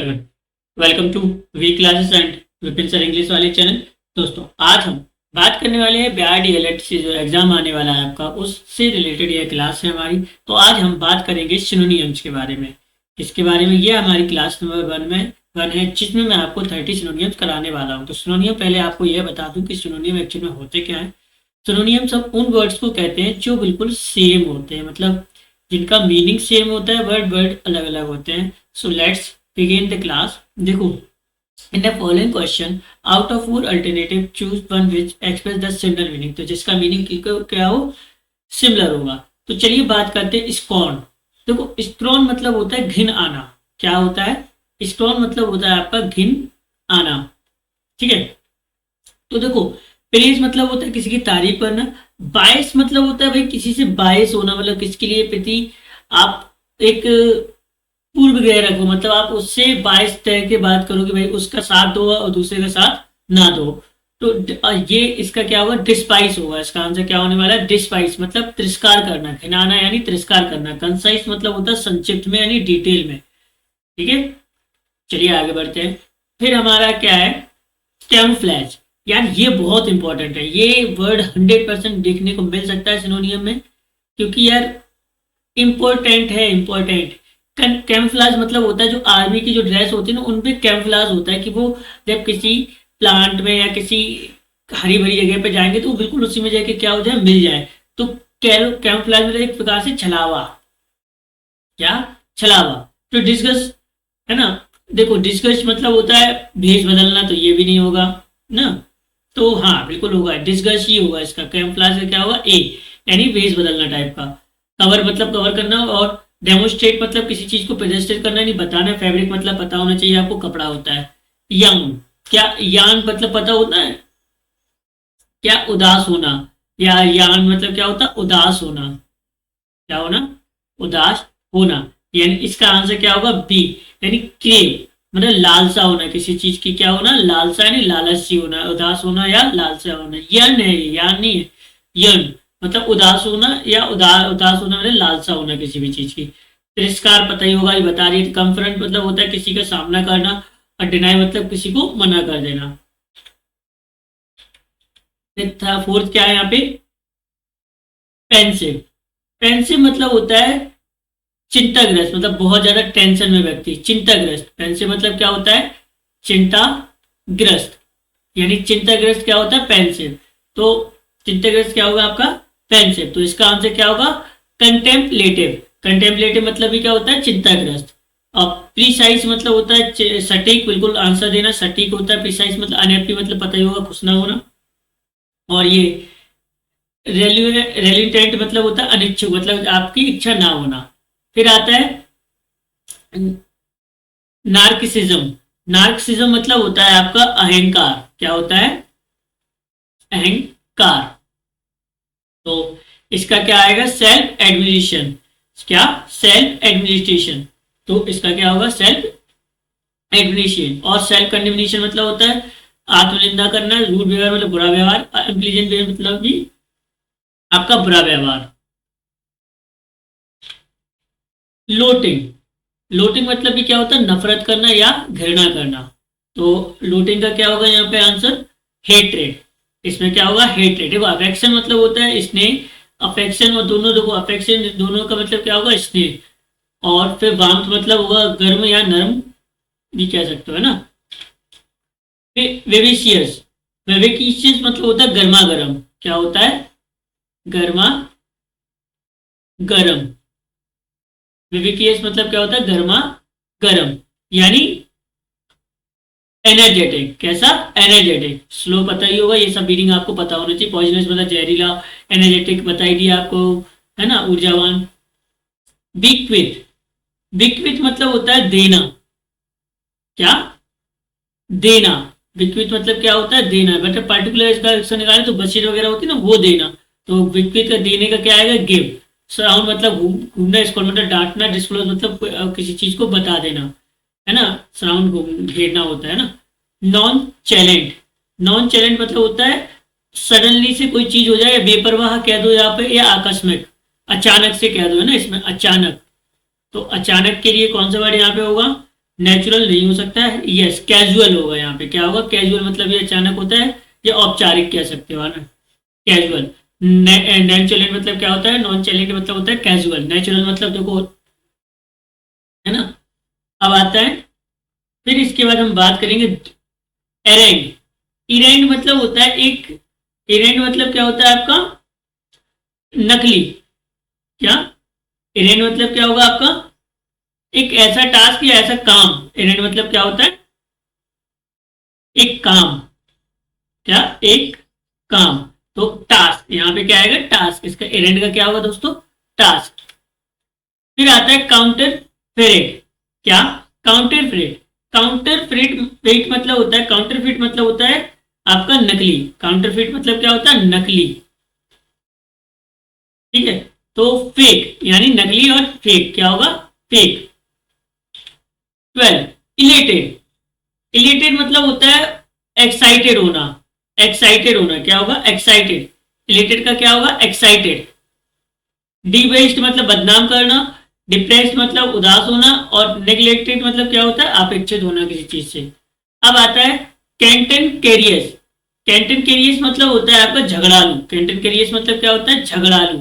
Nagar. Welcome to we classes and Vipin sir English वाले चैनल। दोस्तों, आज हम बात करने वाले हैं बिहार डीएलएड से जो एग्जाम आने वाला है आपका, उससे रिलेटेड यह क्लास है हमारी। तो आज हम बात करेंगे सिनोनियम्स के बारे में। इसके बारे में ये हमारी क्लास नंबर वन है, जिसमें मैं आपको 30 सिनोनियम्स कराने वाला हूँ। तो सिनोनियम पहले आपको यह बता दूं कि सिनोनियम एक्चुअली में होते क्या है। सिनोनियम सब उन वर्ड्स को कहते हैं जो बिल्कुल सेम होते हैं, मतलब जिनका मीनिंग सेम होता है, वर्ड अलग अलग होते हैं। So let's begin the class. देखो, in the following question out of 4 alternative choose one which express the similar meaning. तो जिसका मीनिंग क्या हो, सिमिलर होगा। तो चलिए बात करते हैं स्कॉन। देखो, स्कॉन मतलब होता है घिन आना। क्या होता है? स्कॉन मतलब होता है आपका घिन आना। ठीक है। तो देखो, प्रेज मतलब होता है किसी की तारीफ करना। बायस मतलब होता है भाई किसी से बायस होना, मतलब किसके लिए प्रति आप एक पूर्व ग्रह रखो, मतलब आप उससे बायस तरह के बात करो कि भाई उसका साथ दो और दूसरे का साथ ना दो। तो ये इसका क्या होगा? डिस्पाइस होगा। इसका आंसर क्या होने वाला है? डिस्पाइस मतलब तिरस्कार करना, घिनाना यानी तिरस्कार करना। कंसाइज मतलब होता है संक्षिप्त में यानी डिटेल में। ठीक है, चलिए आगे बढ़ते हैं। फिर हमारा क्या है? कैमफ्लैज। यार ये बहुत इंपॉर्टेंट है। ये वर्ड 100% देखने को मिल सकता है सिनोनियम में, क्योंकि यार इंपॉर्टेंट है, इंपॉर्टेंट। कैमफ्लाज मतलब होता है जो आर्मी की जो ड्रेस होती है ना, उनपे कैमफ्लाज होता है कि वो जब किसी प्लांट में या किसी हरी भरी जगह पे जाएंगे तो वो बिल्कुल उसी में जाके क्या हो जाए, मिल जाए। तो कैमफ्लाज मतलब एक प्रकार से छलावा। क्या? छलावा। तो डिस्कस है ना। देखो, डिस्कस मतलब होता है भेष बदलना, तो ये भी नहीं होगा ना। तो हाँ, बिल्कुल होगा, डिस्कस ही होगा इसका। कैमफ्लाज का क्या होगा? ए, यानी भेष बदलना टाइप का। कवर मतलब कवर करना, और डेमोस्ट्रेट मतलब किसी चीज को प्रदर्शित करना, नहीं बताना। फैब्रिक मतलब पता होना चाहिए आपको, कपड़ा होता है। यंग, क्या यान मतलब पता होता है? क्या? उदास होना। या यान मतलब क्या होता है? उदास होना। क्या होना? उदास होना। यानी इसका आंसर क्या होगा? बी, यानी क्रेव मतलब लालसा होना किसी चीज की। क्या होना? लालसा, यानी लालची होना, उदास होना या लालसा होना। यन है, यान नहीं है। यन मतलब उदास होना, या उदास होना मतलब लालसा होना किसी भी चीज की। तिरस्कार पता ही होगा, ये बता रही है। कन्फ्रंट मतलब होता है किसी का सामना करना, और डिनाई मतलब किसी को मना कर देना। फोर्थ क्या है यहाँ पे? पेंसिव। पेंसिव मतलब होता है चिंताग्रस्त, मतलब बहुत ज्यादा टेंशन में व्यक्ति, चिंताग्रस्त। पेंसिव मतलब क्या होता है? चिंताग्रस्त, यानी चिंताग्रस्त क्या होता है? पेंसिव। तो चिंताग्रस्त क्या होगा आपका? पेंसिव। तो इसका आंसर क्या होगा? कंटेम्पलेटिव। कंटेम्पलेटिव मतलब भी क्या होता है? चिंताग्रस्त। और प्रीसाइज मतलब होता है सटीक, बिल्कुल आंसर देना, सटीक होता है। प्रीसाइज मतलब अनहैप्पी, मतलब पता ही होगा, खुश ना होना। और ये रेलिटेंट मतलब होता है अनिच्छुक, मतलब आपकी इच्छा ना होना। फिर आता है नार्किसिज्म। नार्किसिज्म मतलब होता है आपका अहंकार। क्या होता है? अहंकार। तो इसका क्या आएगा? Self administration. क्या? Self administration. तो इसका क्या होगा? Self administration. और सेल्फ कंडमिनेशन मतलब होता है आत्मनिंदा करना। रूड व्यवहार मतलब बुरा व्यवहार। इंटेलिजेंट व्यवहार मतलब भी आपका बुरा व्यवहार। लोटिंग। लोटिंग मतलब भी क्या होता है? नफरत करना या घृणा करना। तो लोटिंग का क्या होगा यहाँ पे आंसर? हेट्रेड। इसमें क्या होगा? हेट्रेड। देखो, अफेक्शन मतलब होता है स्नेह। अफेक्शन और दोनों, देखो अफेक्शन दोनों का मतलब क्या होगा? स्नेह। और फिर वार्मथ मतलब होगा गर्म या नरम भी कह सकते हो, है ना। फिर वेविशियस। वेविकिशियस मतलब होता है गर्मा गर्म। क्या होता है? गर्मा गर्म। विविकियस मतलब क्या होता है? गर्मा गर्म, यानी एनर्जेटिक। कैसा? एनर्जेटिक। स्लो पता ही होगा, ये सब रीडिंग आपको पता होना चाहिए। पॉइजनस मतलब जहरीला, एनर्जेटिक बताई दिया आपको, है ना, ऊर्जावान। बिक्विथ। बिक्विथ मतलब होता है देना। क्या? देना। बिक्विथ मतलब क्या होता है? देना। बट पर्टिकुलर इसका अक्सर निकाले तो बशीर वगैरह होती है ना, वो देना। तो बिक्विथ का देने का क्या आएगा? गिव। सराउंड मतलब घूमना, स्कॉल मतलब डांटना, डिस्क्लोज मतलब किसी चीज को बता देना, है ना। सराउंड घेरना होता है ना। नॉन चैलेंट। नॉन चैलेंट मतलब होता है सडनली से कोई चीज हो जाए, या बेपरवाह कह दो यहाँ पे, या आकस्मिक, अचानक से कह दो, है ना, इसमें अचानक। तो अचानक के लिए कौन सा वर्ड यहाँ पे होगा? नेचुरल नहीं हो सकता है, यस कैजुअल होगा। यहाँ पे क्या होगा, कैजुअल मतलब ये अचानक होता है, ये औपचारिक कह सकते हो ना, कैजुअल। नॉन चैलेंट मतलब क्या होता है, नॉन चैलेंट मतलब होता है कैजुअल। नेचुरल मतलब देखो, है ना। अब आता है, फिर इसके बाद हम बात करेंगे एरेंड। इरेंड मतलब होता है एक, इरेंड मतलब क्या होता है आपका, नकली। क्या, इरेंड मतलब क्या होगा आपका, एक ऐसा टास्क या ऐसा काम। इरेंड मतलब क्या होता है, एक काम। क्या, एक काम। तो टास्क, यहाँ पे क्या आएगा, टास्क। इसका एरेंड का क्या होगा दोस्तों, टास्क। फिर आता है काउंटर फेरेट। क्या, काउंटर फेरेट। काउंटर फेरेट फेट मतलब होता है, काउंटर फेट मतलब होता है आपका नकली। काउंटर फेट मतलब क्या होता है, नकली। ठीक है, तो फेक यानी नकली, और फेक क्या होगा, फेक। 12 इलेटेड। इलेटेड मतलब होता है एक्साइटेड होना। एक्साइटेड होना क्या होगा, एक्साइटेड। इलेटेड का क्या होगा, एक्साइटेड। डिबेस्ड मतलब बदनाम करना। डिप्रेस्ड मतलब उदास होना। और नेग्लेक्टेड मतलब क्या होता है, अपेक्षित होना किसी चीज से। अब आता है कैंटन कैरियस। कैंटन कैरियस मतलब होता है आपका झगड़ालू। कैंटन कैरियस मतलब क्या होता है, झगड़ालू।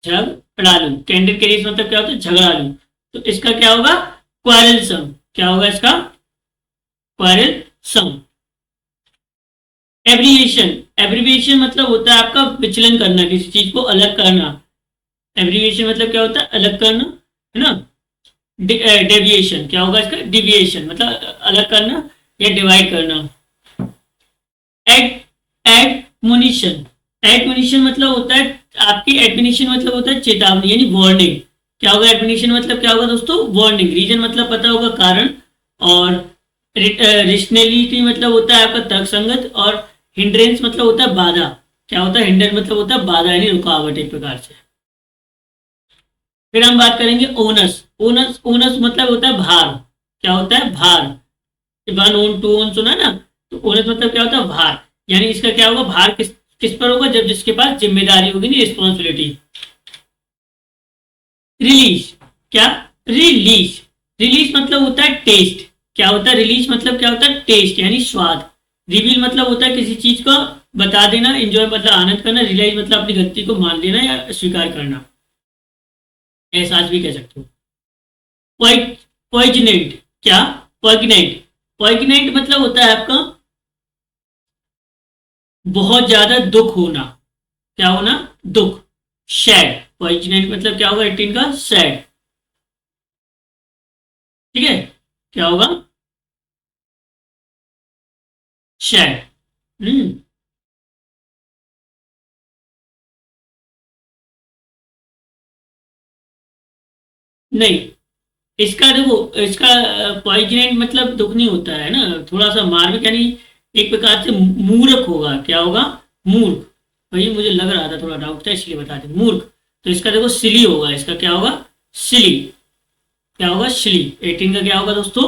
झगड़ालू, कैंटन कैरियस मतलब क्या होता है, झगड़ालू। तो इसका क्या होगा, क्वारलसम। क्या होगा इसका, क्वारलसम। एब्रीविएशन। एब्रीविएशन मतलब होता है आपका विचलन करना, किसी चीज को अलग करना। एब्रीविएशन मतलब क्या होता है, अलग करना, है ना। डेविएशन क्या होगा इसका, डिविएशन मतलब अलग करना या डिवाइड करना। Add admonition. एडमोनिशन मतलब होता है, आपकी एडमिनिशन मतलब होता है चेतावनी यानी वार्निंग। क्या होगा, एडमिनिशन मतलब क्या होगा दोस्तों, वार्निंग। रीजन मतलब पता होगा, कारण। और रिशनलिटी मतलब होता है आपका तर्कसंगत। और हिंड्रेंस मतलब होता है बाधा। क्या होता है, हिंडर मतलब होता है बाधा यानी रुकावट एक प्रकार से। फिर हम बात करेंगे ओनस। ओनस, ओनस मतलब होता है भार। क्या होता है, भार। वन ओन, टू ओन सुना ना। तो ओनस मतलब क्या होता है, भार। यानी इसका क्या होगा, भार किस किस पर होगा, जब जिसके पास जिम्मेदारी होगी ना, रिस्पॉन्सिबिलिटी। रिलीज। क्या, रिलीज। रिलीज मतलब होता है टेस्ट। क्या होता है, रिलीज मतलब क्या होता है, टेस्ट यानी स्वाद। रिवील मतलब होता है किसी चीज को बता देना। एंजॉय मतलब आनंद करना। रियलाइज मतलब अपनी गलती को मान लेना या स्वीकार करना, एहसास भी कह सकते हो। पॉइजनेंट। क्या, पॉइगनेंट। पॉइगनेंट मतलब होता है आपका बहुत ज्यादा दुख होना। क्या होना, दुख। सैड। पॉइजनेंट मतलब क्या होगा, 18 का सैड। ठीक है, क्या होगा, सैड। नहीं, इसका देखो, इसका पॉइजनेंट मतलब दुख नहीं होता है ना, थोड़ा सा मार्मिक यानी एक प्रकार से मूर्ख होगा। क्या होगा, मूर्ख। भाई मुझे लग रहा था, थोड़ा डाउट था इसलिए बता दें, मूर्ख। तो इसका देखो सिली होगा, इसका क्या होगा, सिली। क्या होगा, सिली। 18 का क्या होगा दोस्तों,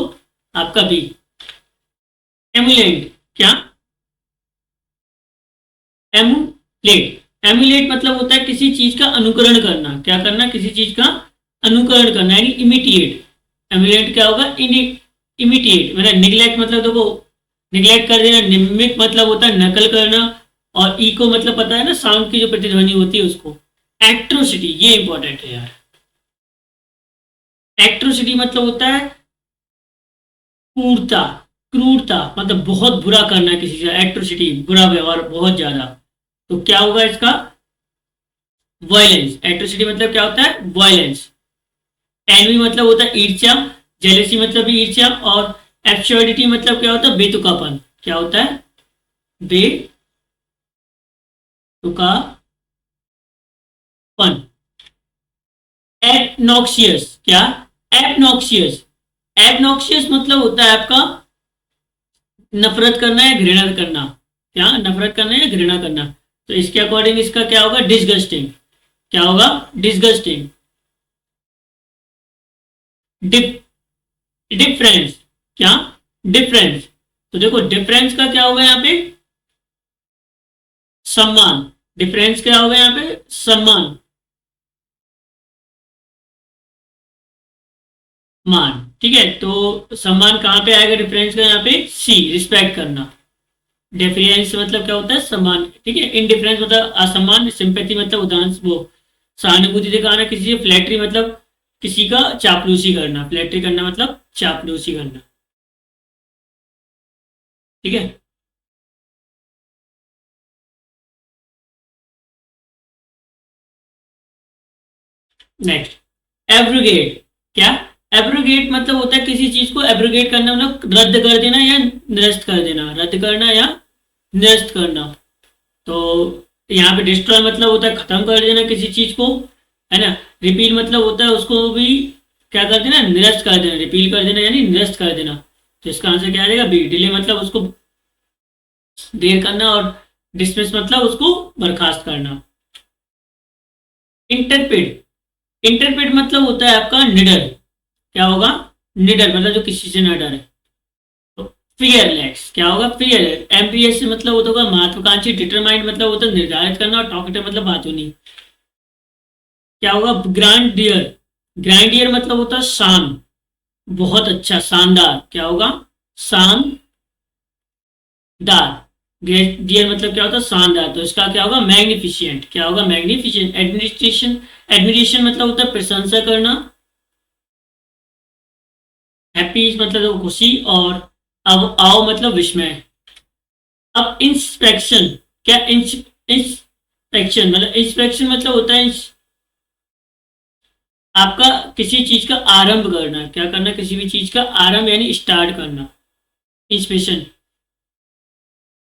आपका बी। एमुलेट। क्या, एमुलेट। एमुलेट मतलब होता है किसी चीज का अनुकरण करना। क्या करना, किसी चीज का अनुकरण करना यानी इमिटिएट। एमुलेट क्या होगा, इमिटिएट। मतलब निगलेक्ट मतलब देखो, निगलेक्ट कर देना। निमित मतलब होता है नकल करना। और इको मतलब पता है ना, साउंड की जो प्रतिध्वनि होती है उसको। एट्रोसिटी, ये इंपॉर्टेंट है यार। एट्रोसिटी मतलब होता है क्रूरता। क्रूरता मतलब बहुत बुरा करना किसी से। एट्रोसिटी बुरा व्यवहार, बहुत ज्यादा। तो क्या होगा इसका, वायलेंस। एट्रोसिटी मतलब क्या होता है, वायलेंस। एनवी मतलब होता है ईर्ष्या। जेलेसी मतलब भी ईर्ष्या। और एब्सर्डिटी मतलब क्या होता है, बेतुकापन। क्या होता है, बेतुकापन। एबनॉक्सियस। क्या, एबनॉक्सियस। एबनॉक्सियस मतलब होता है आपका नफरत करना या घृणा करना। क्या, नफरत करना या घृणा करना। तो इसके अकॉर्डिंग इसका क्या होगा, डिसगस्टिंग। क्या होगा, डिसगस्टिंग। डिफरेंस। क्या, डिफरेंस। तो देखो डिफरेंस का क्या होगा यहाँ पे, सम्मान। डिफरेंस क्या होगा यहाँ पे, सम्मान। मान। ठीक है, तो सम्मान कहाँ पे आएगा डिफरेंस का? यहाँ पे सी, रिस्पेक्ट करना। डिफरेंस मतलब क्या होता है? सम्मान। ठीक है, इनडिफरेंस मतलब असम्मान, सिंपैथी मतलब उदाहरण वो सहानुभूति दिखाना किसी से, फ्लैटरी मतलब किसी का चापलूसी करना, फ्लैटरी करना मतलब चापलूसी करना। ठीक है, नेक्स्ट, एब्रोगेट। क्या? एब्रोगेट मतलब होता है किसी चीज को एब्रोगेट करना, मतलब रद्द कर देना या निरस्त कर देना, रद्द करना या निरस्त करना। तो यहाँ पे डिस्ट्रॉय मतलब होता है खत्म कर देना किसी चीज को, है ना। रिपील मतलब होता है उसको भी क्या कर देना? निरस्त कर देना, रिपील कर देना यानी निरस्त कर देना। तो इसका आंसर क्या आ जाएगा? बी, डिले मतलब उसको देर करना, और डिसमिस मतलब उसको बर्खास्त करना। इंटरप्रेट। इंटरप्रेट मतलब होता है आपका निडर। क्या होगा? निडर मतलब जो किसी से न डरे। तो फियरलेस क्या होगा? फियर। एम्बियस से मतलब होता होगा महत्वाकांक्षी। डिटरमाइंड मतलब होता है निर्धारित करना, और टॉकेटिव मतलब बातूनी। क्या होगा? Grand dear. ग्रैंड डियर मतलब होता है शान, बहुत अच्छा, शानदार। क्या होगा? शानदार। ग्रेट डियर मतलब क्या होता है? शानदार। तो इसका क्या होगा? मैग्निफिशियंट। क्या होगा? मैग्निफिशियंट। एडमिनिस्ट्रेशन। एडमिनिस्ट्रेशन मतलब होता है प्रशंसा करना। हैप्पी मतलब तो खुशी, और अब आओ मतलब विस्मय। अब इंस्पेक्शन। क्या? इंस्पेक्शन मतलब, इंस्पेक्शन मतलब होता है आपका किसी चीज का आरंभ करना। क्या करना? किसी भी चीज का आरंभ यानी स्टार्ट करना। इंस्पेक्शन,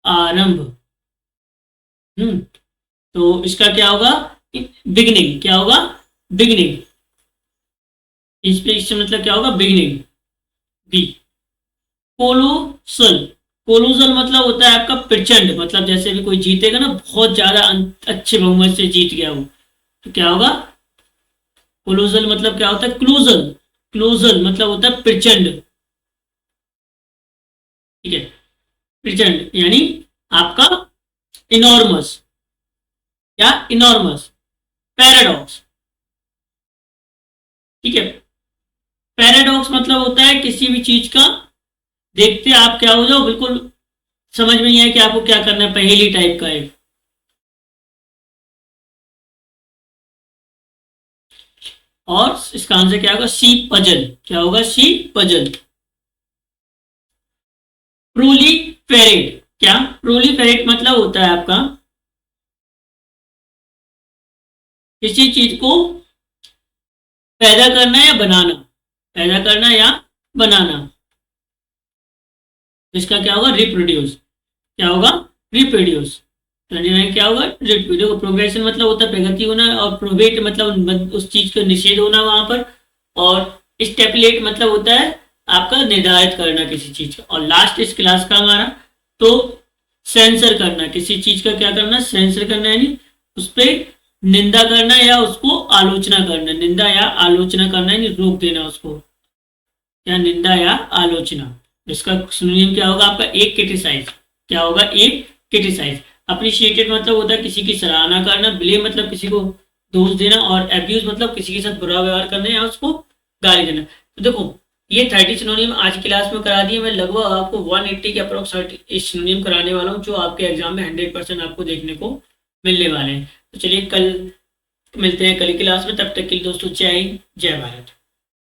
आरंभ। तो इसका क्या होगा? बिगनिंग। क्या होगा? बिगनिंग। इंस्पेक्शन मतलब क्या होगा? बिगनिंग। बी। कोलोसल। कोलोसल मतलब होता है आपका प्रचंड, मतलब जैसे भी कोई जीतेगा ना, बहुत ज्यादा अच्छे बहुमत से जीत गया वो, तो क्या होगा? कोलोसल मतलब क्या होता है? क्लोजल। क्लोजल मतलब होता है प्रचंड। ठीक है, प्रचंड यानी आपका इनॉर्मस। क्या? इनॉर्मस। पैराडॉक्स। ठीक है, पैराडॉक्स मतलब होता है किसी भी चीज का देखते आप क्या हो जाओ, बिल्कुल समझ में नहीं आए कि आपको क्या करना है, पहेली टाइप का है। और इसका आंसर क्या होगा? सी, पजल। क्या होगा? सी, पजल। प्रोलीफेरेट। क्या? प्रोलीफेरेट मतलब होता है आपका किसी चीज को पैदा करना या बनाना, पैदा करना या बनाना। इसका क्या होगा? रिप्रोड्यूस। क्या होगा? रिप्रोड्यूस। 29 क्या होगा? रिप्रोड्यूस। प्रोग्रेशन मतलब होता है प्रगति होना, और प्रोबेट मतलब उस चीज का निषेध होना वहां पर, और स्टेपलेट मतलब होता है आपका निर्धारित करना किसी चीज का। और लास्ट इस क्लास का हमारा, तो सेंसर करना किसी चीज का, क्या करना? सेंसर करना यानी उस पर निंदा करना या उसको आलोचना करना, निंदा या आलोचना करना यानी रोक देना उसको, या निंदा या आलोचना। इसका सिनोनिम क्या होगा आपका? एक, क्रिटिसाइज। क्या होगा? एक, क्रिटिसाइज। अप्रिशिएटेड मतलब होता है किसी की सराहना करना, ब्लेम मतलब किसी को दोष देना, और एब्यूज मतलब किसी के साथ बुरा व्यवहार करना या उसको गाली देना। तो देखो, ये 30 सिनोनिम आज की क्लास में करा दिए। मैं लगभग आपको 180 के अप्रोक्स सिनोनिम कराने वाला हूँ, जो आपके एग्जाम में 100% आपको देखने को मिलने वाले हैं। तो चलिए कल मिलते हैं कल की क्लास में, तब तक के लिए दोस्तों जय हिंद, जय भारत।